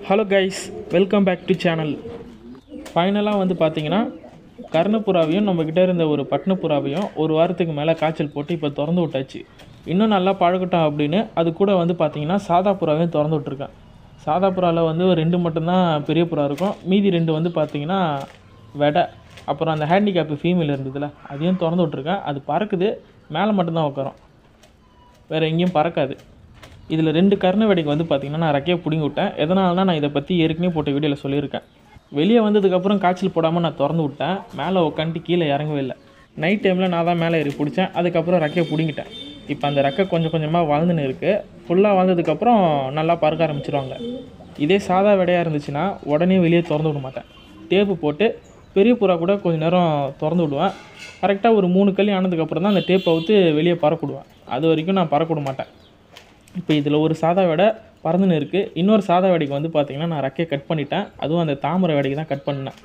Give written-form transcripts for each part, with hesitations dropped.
Hello guys, welcome back to channel. ஃபைனலாக வந்து பார்த்தீங்கன்னா கர்ணப்புறாவையும் நம்மக்கிட்ட இருந்த ஒரு பட்னப்புறாவையும் ஒரு வாரத்துக்கு மேலே காய்ச்சல் போட்டு இப்போ திறந்து விட்டாச்சு. இன்னும் நல்லா பழகட்டும் அப்படின்னு அது கூட வந்து பார்த்திங்கன்னா சாதா புறாவையும் திறந்து விட்ருக்கேன். சாதா புறாவில் வந்து ஒரு 2 மட்டும்தான் பெரிய புறா இருக்கும். மீதி 2 வந்து பார்த்திங்கன்னா வெடை, அப்புறம் அந்த ஹேண்டிகேப்பு ஃபீமேல் இருந்ததில்ல அதையும் திறந்து விட்ருக்கேன். அது பறக்குது, மேலே மட்டும்தான் உட்காரும், வேறு எங்கேயும் பறக்காது. இதில் 2 கர்ண வெடைக்கு வந்து பார்த்திங்கன்னா நான் ரெக்கையை பிடுங்கி விட்டேன். எதனாலனா நான் இதை பற்றி ஏற்கனவே போட்ட வீடியோவில் சொல்லியிருக்கேன். வெளியே வந்ததுக்கப்புறம் காய்ச்சல் போடாமல் நான் திறந்து விட்டேன். மேலே உட்காந்துட்டு கீழே இறங்கவே இல்லை. நைட் டைமில் நான் தான் மேலே ஏறி பிடிச்சேன். அதுக்கப்புறம் ரெக்கையை பிடுங்கிட்டேன். இப்போ அந்த ரெக்கை கொஞ்சம் கொஞ்சமாக வளர்ந்துன்னு இருக்குது. ஃபுல்லாக வளர்ந்ததுக்கப்புறம் நல்லா பறக்க ஆரம்பிச்சிருவாங்க. இதே சாதா வெடையாக இருந்துச்சுன்னா உடனே வெளியே திறந்து விட மாட்டேன். டேப்பு போட்டு பெரிய புறா கூட கொஞ்சம் நேரம் திறந்து விடுவேன். கரெக்டாக ஒரு 3 கல்லி ஆனதுக்கப்புறம் தான் அந்த டேப்பை அவுத்து வெளியே பறக்கிடுவேன். அது வரைக்கும் நான் பறக்க விட மாட்டேன். இப்போ இதில் ஒரு சாதா வெடை பறந்துன்னு இருக்குது. இன்னொரு சாதா வெடைக்கு வந்து பார்த்திங்கன்னா நான் ரெக்கையை கட் பண்ணிட்டேன். அதுவும் அந்த தாமரை வெடைக்கு தான் கட் பண்ணேன்.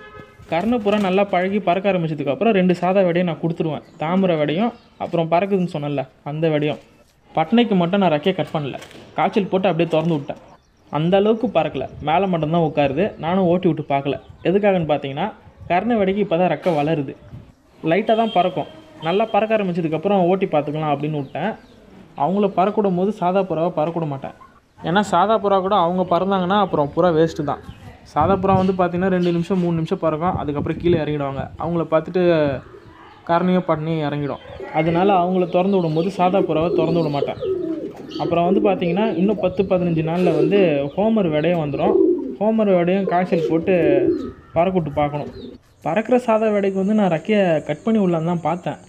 கர்ணப்புறா நல்லா பழகி பறக்க ஆரம்பிச்சதுக்கப்புறம் 2 சாதா வெடையும் நான் கொடுத்துருவேன். தாமரை வெடையும் அப்புறம் பறக்குதுன்னு சொன்னல அந்த வெடையும். பட்னைக்கு மட்டும் நான் ரெக்கையை கட் பண்ணல, காய்ச்சல் போட்டு அப்படியே திறந்து விட்டேன். அந்த அளவுக்கு பறக்கலை, மேலே மட்டும்தான் உட்காருது. நானும் ஓட்டி விட்டு பார்க்கல. எதுக்காகன்னு பார்த்தீங்கன்னா கர்ண வெடைக்கு இப்போ தான் ரெக்கை வளருது, லைட்டாக தான் பறக்கும். நல்லா பறக்க ஆரம்பிச்சதுக்கப்புறம் ஓட்டி பார்த்துக்கலாம் அப்படின்னு விட்டேன். அவங்கள பறக்கிடும் போது சாதா புறாவை பறக்கிட மாட்டேன். ஏன்னா சாதா புறா கூட அவங்க பறந்தாங்கன்னா அப்புறம் புறா வேஸ்ட்டு தான். சாதா புறா வந்து பார்த்திங்கன்னா 2 நிமிஷம் 3 நிமிஷம் பறக்கும். அதுக்கப்புறம் கீழே இறங்கிடுவாங்க. அவங்கள பார்த்துட்டு கர்ணையோ பட்னையும் இறங்கிடும். அதனால அவங்கள திறந்து விடும்போது சாதா புறாவை திறந்து விட மாட்டேன். அப்புறம் வந்து பார்த்திங்கன்னா இன்னும் 10-15 நாளில் வந்து ஹோமர் வெடையும் வந்துடும். ஹோமர் வெடையும் காய்ச்சல் போட்டு பறக்கிட்டு பார்க்கணும். பறக்கிற சாதா வெடைக்கு வந்து நான் ரெக்கையை கட் பண்ணி விடலான்னு தான் பார்த்தேன்.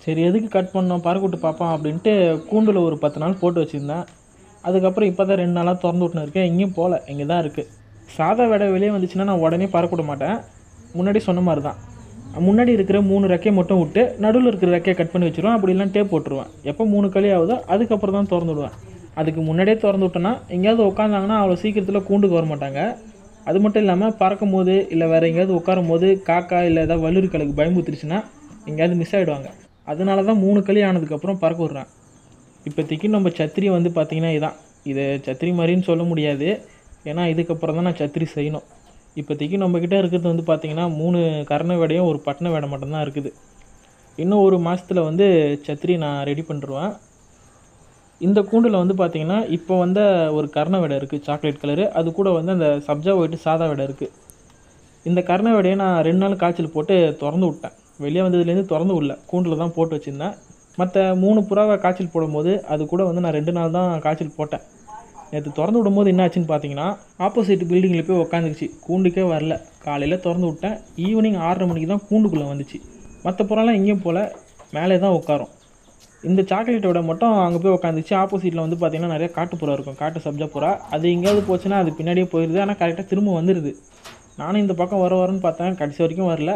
சரி, எதுக்கு கட் பண்ணோம், பறக்கிட்டு பார்ப்போம் அப்படின்ட்டு கூண்டில் ஒரு 10 நாள் போட்டு வச்சுருந்தேன். அதுக்கப்புறம் இப்போ தான் 2 நாளாக திறந்து விட்டுன்னு இருக்கேன். எங்கேயும் போகல, இங்கே தான் இருக்குது. சாதா வெடை வெளியே வந்துச்சுன்னா நான் உடனே பறக்கிட மாட்டேன். முன்னாடி சொன்ன மாதிரி தான், முன்னாடி இருக்கிற 3 ரெக்கையை மட்டும் விட்டு நடுவில் இருக்கிற ரெக்கையை கட் பண்ணி வச்சுருவேன். அப்படி இல்லைனா டேப் போட்டுருவேன். எப்போ 3 களி ஆகுதோ அதுக்கப்புறம் தான் திறந்து விடுவேன். அதுக்கு முன்னாடியே திறந்து விட்டேன்னா எங்கேயாவது உட்காந்தாங்கன்னா அவ்வளோ சீக்கிரத்தில் கூண்டுக்கு வர மாட்டாங்க. அது மட்டும் இல்லாமல் பறக்கும் போது இல்லை வேறு எங்கேயாவது உட்காரும் போது காக்கா இல்லை ஏதாவது வல்லுரிகளுக்கு பயமுத்துருச்சுன்னா எங்கேயாவது மிஸ் ஆகிடுவாங்க. அதனால தான் 3 களி ஆனதுக்கப்புறம் பறக்க விட்றேன். இப்போதைக்கு நம்ம சத்திரி வந்து பார்த்திங்கன்னா இதான். இது சத்திரி மாதிரின்னு சொல்ல முடியாது, ஏன்னா இதுக்கப்புறம் தான் நான் சத்திரி செய்யணும். இப்போதைக்கு நம்மக்கிட்ட இருக்கிறது வந்து பார்த்திங்கன்னா 3 கர்ண வெடையும் ஒரு பட்னை வெடை மட்டும்தான் இருக்குது. இன்னும் ஒரு மாதத்தில் வந்து சத்திரி நான் ரெடி பண்ணிடுவேன். இந்த கூண்டில் வந்து பார்த்திங்கன்னா இப்போ வந்த ஒரு கர்ண வெடை இருக்குது, சாக்லேட் கலரு. அது கூட வந்து அந்த சப்ஜா ஒயிட்டு சாதா வெடை இருக்குது. இந்த கர்ண வெடையை நான் 2 நாள் காய்ச்சல் போட்டு திறந்து விட்டேன். வெளியே வந்ததுலேருந்து திறந்து விடல, கூண்டில் தான் போட்டு வச்சுருந்தேன். மற்ற 3 புறாவை காய்ச்சல் போடும்போது அது கூட வந்து நான் 2 நாள் தான் காய்ச்சல் போட்டேன். நேற்று திறந்து விடும்போது என்ன ஆச்சுன்னு பார்த்தீங்கன்னா ஆப்போசிட் பில்டிங்கில் போய் உட்காந்துக்குச்சு, கூண்டுக்கே வரல. காலையில் திறந்து விட்டேன், ஈவினிங் 6:30 மணிக்கு தான் கூண்டுக்குள்ளே வந்துச்சு. மற்ற புறாலாம் எங்கேயும் போல், மேலே தான் உட்காரும். இந்த சாக்லேட்டோட மட்டும் அங்கே போய் உட்காந்துச்சு. ஆப்போசிட்டில் வந்து பார்த்திங்கன்னா நிறைய காட்டுப்புறா இருக்கும், காட்டு சப்ஜா புறா. அது எங்கேயாவது போச்சுன்னா அது பின்னாடியே போயிடுது, ஆனால் கரெக்டாக திரும்ப வந்துடுது. நானும் இந்த பக்கம் வரன்னு பார்த்தேன், கடைசி வரைக்கும் வரல.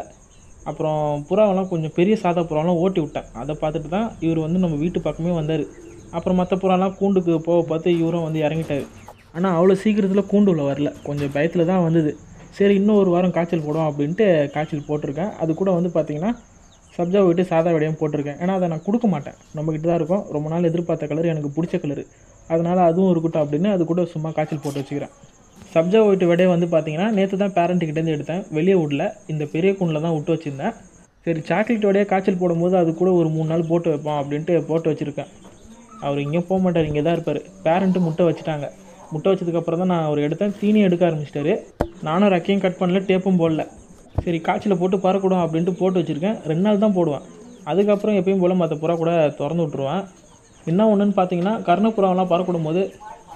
அப்புறம் புறாவெல்லாம் கொஞ்சம் பெரிய சாதா புறாவெல்லாம் ஓட்டி விட்டேன். அதை பார்த்துட்டு தான் இவர் வந்து நம்ம வீட்டு பக்கமே வந்தார். அப்புறம் மற்ற புறாலாம் கூண்டுக்கு போக பார்த்து இவரும் வந்து இறங்கிட்டார். ஆனால் அவ்வளோ சீக்கிரத்தில் கூண்டுள்ள வரல, கொஞ்சம் பயத்தில் தான் வந்தது. சரி, இன்னும் ஒரு வாரம் காய்ச்சல் போடும் அப்படின்ட்டு காய்ச்சல் போட்டிருக்கேன். அது கூட வந்து பார்த்திங்கன்னா சப்ஜா விட்டு சாதா வெடையும் போட்டிருக்கேன். ஏன்னா அதை நான் கொடுக்க மாட்டேன், நம்மக்கிட்ட தான் இருக்கும். ரொம்ப நாள் எதிர்பார்த்த கலர், எனக்கு பிடிச்ச கலரு, அதனால் அதுவும் இருக்கட்டும் அப்படின்னு அது கூட சும்மா காய்ச்சல் போட்டு வச்சுக்கிறேன். சப்ஜா ஒயிட்டு வெடையை வந்து பார்த்திங்கன்னா நேற்று தான் பேரண்ட்டுக்கிட்டேருந்து எடுத்தேன், வெளியே விடல, இந்த பெரிய கூண்டில் தான் விட்டு வச்சுருந்தேன். சரி, சாக்லேட் வெடையை காய்ச்சல் போடும்போது அது கூட ஒரு 3 நாள் போட்டு வைப்போம் அப்படின்ட்டு போட்டு வச்சுருக்கேன். அவர் இங்கேயும் போக மாட்டார், இங்கே தான் இருப்பார். பேரண்ட்டு முட்டை வச்சுட்டாங்க. முட்டை வச்சதுக்கப்புறம் தான் நான் அவர் எடுத்தேன். தீனி எடுக்க ஆரம்பிச்சிட்டாரு. நானும் ரெக்கையும் கட் பண்ணல, டேப்பும் போடல. சரி, காய்ச்சலை போட்டு பறக்கூடும் அப்படின்ட்டு போட்டு வச்சுருக்கேன். 2 நாள் தான் போடுவேன். அதுக்கப்புறம் எப்பயும் போல் மற்ற புறா கூட திறந்து விட்ருவேன். என்ன ஒன்றுன்னு பார்த்தீங்கன்னா கர்ணப்புறாவெல்லாம் பறக்கூடும் போது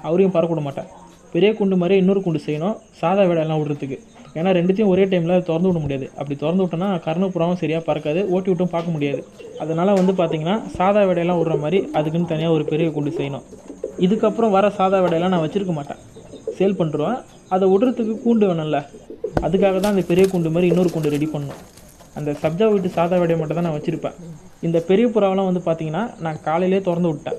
அவரையும் பறக்கூட மாட்டேன். பெரிய கூண்டு மாதிரியே இன்னொரு கூண்டு செய்யணும் சாதா வெடையெல்லாம் விடுறதுக்கு. ஏன்னா 2த்தையும் ஒரே டைமில் திறந்து விட முடியாது. அப்படி திறந்து விட்டோன்னா கர்ணப்புறாவும் சரியாக பறக்காது, ஓட்டி விட்டும் பார்க்க முடியாது. அதனால் வந்து பார்த்திங்கன்னா சாதா வெடையெல்லாம் விடுற மாதிரி அதுக்குன்னு தனியாக ஒரு பெரிய கூண்டு செய்யணும். இதுக்கப்புறம் வர சாதா வெடையெல்லாம் நான் வச்சுருக்க மாட்டேன், சேல் பண்ணுறேன். அதை விடுறதுக்கு கூண்டு வேணும்ல, அதுக்காக தான் அந்த பெரிய கூண்டு மாதிரி இன்னொரு கூண்டு ரெடி பண்ணணும். அந்த சப்ஜா வீட்டு சாதா வெடையை மட்டும் தான் நான் வச்சுருப்பேன். இந்த பெரிய புறாவெல்லாம் வந்து பார்த்திங்கன்னா நான் காலையிலே திறந்து விட்டேன்.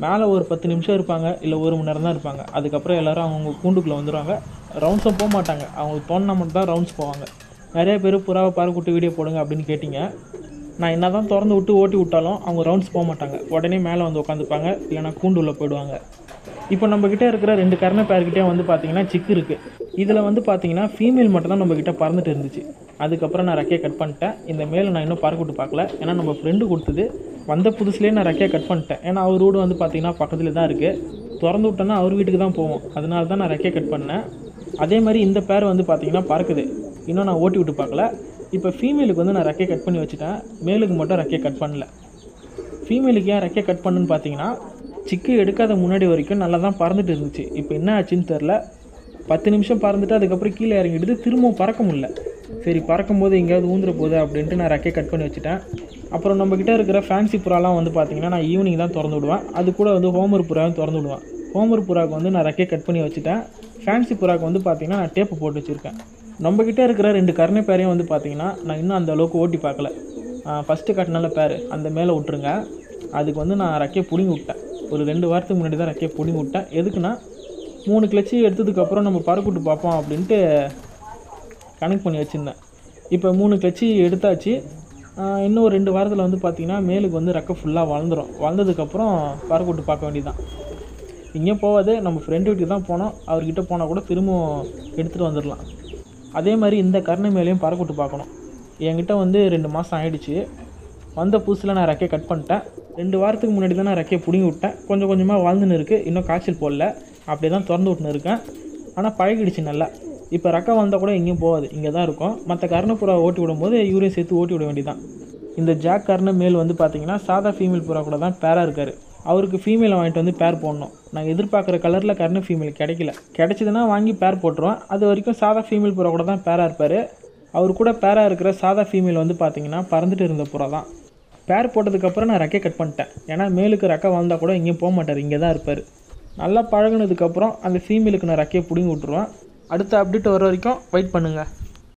மேலே ஒரு 10 நிமிஷம் இருப்பாங்க, இல்லை 1 மணி நேரம் தான் இருப்பாங்க. அதுக்கப்புறம் எல்லோரும் அவங்கவுங்க கூண்டுக்குள்ளே வந்துடுவாங்க. ரவுண்ட்ஸும் போக மாட்டாங்க, அவங்களுக்கு தோணுனா மட்டும் தான் ரவுண்ட்ஸ் போவாங்க. நிறைய பேர் புறாவை பறக்கிட்டு வீடியோ போடுங்க அப்படின்னு கேட்டிங்க. நான் என்ன தான் திறந்து விட்டு ஓட்டி விட்டாலும் அவங்க ரவுண்ட்ஸ் போக மாட்டாங்க, உடனே மேலே வந்து உட்காந்துப்பாங்க, இல்லைனா கூண்டுள்ளே போயிடுவாங்க. இப்போ நம்மக்கிட்ட இருக்கிற 2 கர்ண பேர்கிட்டே வந்து பார்த்திங்கன்னா சிக்கு இருக்குது. இதில் வந்து பார்த்திங்கன்னா ஃபீமேல் மட்டும் தான் நம்மக்கிட்ட பறந்துட்டு இருந்துச்சு. அதுக்கப்புறம் நான் ரெக்கையை கட் பண்ணிட்டேன். இந்த மேலே நான் இன்னும் பறக்க விட்டு பார்க்கல. ஏன்னா நம்ம ஃப்ரெண்டு கொடுத்தது. வந்த புதுசுலேயே நான் ரெக்கையை கட் பண்ணிட்டேன். ஏன்னா அவர் வீடு வந்து பார்த்திங்கன்னா பக்கத்தில் தான் இருக்குது. திறந்து விட்டோன்னா அவர் வீட்டுக்கு தான் போவோம். அதனால தான் நான் ரெக்கையை கட் பண்ணேன். அதே மாதிரி இந்த பேர் வந்து பார்த்திங்கன்னா பறக்குது. இன்னும் நான் ஓட்டி விட்டு பார்க்கல. இப்போ ஃபீமேலுக்கு வந்து நான் ரெக்கையை கட் பண்ணி வச்சுட்டேன். மேலுக்கு மட்டும் ரெக்கையை கட் பண்ணல. ஃபீமேலுக்கு ஏன் ரெக்கையை கட் பண்ணுன்னு பார்த்தீங்கன்னா, சிக்கு எடுக்காத முன்னாடி வரைக்கும் நல்லா தான் பறந்துட்டு இருந்துச்சு. இப்போ என்ன ஆச்சுன்னு தெரில. 10 நிமிஷம் பறந்துட்டு அதுக்கப்புறம் கீழே இறங்கிடுது. திரும்பவும் பறக்க முடியல. சரி பறக்கும்போது எங்கேயாவது ஊந்துட போகுது அப்படின்ட்டு நான் ரெக்கையை கட் பண்ணி வச்சுட்டேன். அப்புறம் நம்மக்கிட்ட இருக்கிற ஃபேன்சி புறாலாம் வந்து பார்த்திங்கன்னா நான் ஈவினிங் தான் திறந்து விடுவேன். அது கூட வந்து ஹோமர் புறாவும் திறந்து விடுவேன். ஹோமர் புறாவுக்கு வந்து நான் ரெக்கையை கட் பண்ணி வச்சுட்டேன். ஃபேன்சி புறாவுக்கு வந்து பார்த்திங்கன்னா நான் டேப்பு போட்டு வச்சுருக்கேன். நம்மக்கிட்ட இருக்கிற 2 கர்ண பேரையும் வந்து பார்த்திங்கன்னா நான் இன்னும் அந்த அளவுக்கு ஓட்டி பார்க்கல. ஃபஸ்ட்டு கட்டினால பேர் அந்த மேலே விட்ருங்க. அதுக்கு வந்து நான் ரெக்கையை பிடிங்கி விட்டேன். ஒரு 2 வாரத்துக்கு முன்னாடி தான் ரெக்கையை பிடிங்கி விட்டேன். எதுக்குன்னா 3 கிளச்சி எடுத்ததுக்கப்புறம் நம்ம பறக்கூட்டு பார்ப்போம் அப்படின்ட்டு கனெக்ட் பண்ணி வச்சுருந்தேன். இப்போ 3 கிளச்சி எடுத்தாச்சு. இன்னும் ஒரு 2 வாரத்தில் வந்து பார்த்திங்கன்னா மேலுக்கு வந்து ரெக்கை ஃபுல்லாக வளர்ந்துடும். வளர்ந்ததுக்கப்புறம் பறக்கூட்டு பார்க்க வேண்டியதுதான். இங்கேயும் போகாது. நம்ம ஃப்ரெண்டு வீட்டுக்கு தான் போனோம். அவர்கிட்ட போனால் கூட திரும்பவும் எடுத்துகிட்டு வந்துடலாம். அதே மாதிரி இந்த கர்ண மேலேயும் பறக்கூட்டு பார்க்கணும். என்கிட்ட வந்து 2 மாதம் ஆகிடுச்சு. வந்த புதுசில் நான் ரெக்கையை கட் பண்ணிட்டேன். 2 வாரத்துக்கு முன்னாடி தான் நான் ரெக்கையை பிடிங்கி விட்டேன். கொஞ்சம் கொஞ்சமாக வாழ்ந்துன்னு இருக்குது. இன்னும் காய்ச்சல் போடல. அப்படியே தான் திறந்து விட்டுன்னு இருக்கேன். ஆனால் பழகிடுச்சு நல்லா. இப்போ ரெக்கை வந்தால் கூட எங்கேயும் போகாது. இங்கே தான் இருக்கும். மற்ற கர்ணப்புறா ஓட்டி விடும்போது இவரையும் சேர்த்து ஓட்டி விட வேண்டியதான். இந்த ஜாக் கர்ண மேல் வந்து பார்த்திங்கன்னா சாதா ஃபீமேல் புறா கூட தான் பேராக இருக்கார். அவருக்கு ஃபீமேலை வாங்கிட்டு வந்து பேர் போடணும். நான் எதிர்பார்க்குற கலரில் கர்ண ஃபீமேல் கிடைக்கல. கிடைச்சதுன்னா வாங்கி பேர் போட்டுருவேன். அது வரைக்கும் சாதா ஃபீமேல் புறா கூட தான் பேராக இருப்பார். அவர் கூட பேராக இருக்கிற சாதா ஃபீமேல் வந்து பார்த்திங்கன்னா பறந்துட்டு இருந்த புறா தான். பேர் போட்டதுக்கப்புறம் நான் ரெக்கையை கட் பண்ணிட்டேன். ஏன்னா மேலுக்கு ரெக்கை வந்தால் கூட எங்கேயும் போக மாட்டார். இங்கே தான் இருப்பார். நல்லா பழகினதுக்கப்புறம் அந்த ஃபீமேலுக்கு நான் ரெக்கையை பிடிங்கி விட்ருவேன். அடுத்த அப்டேட் வர வரைக்கும் வெயிட் பண்ணுங்கள்.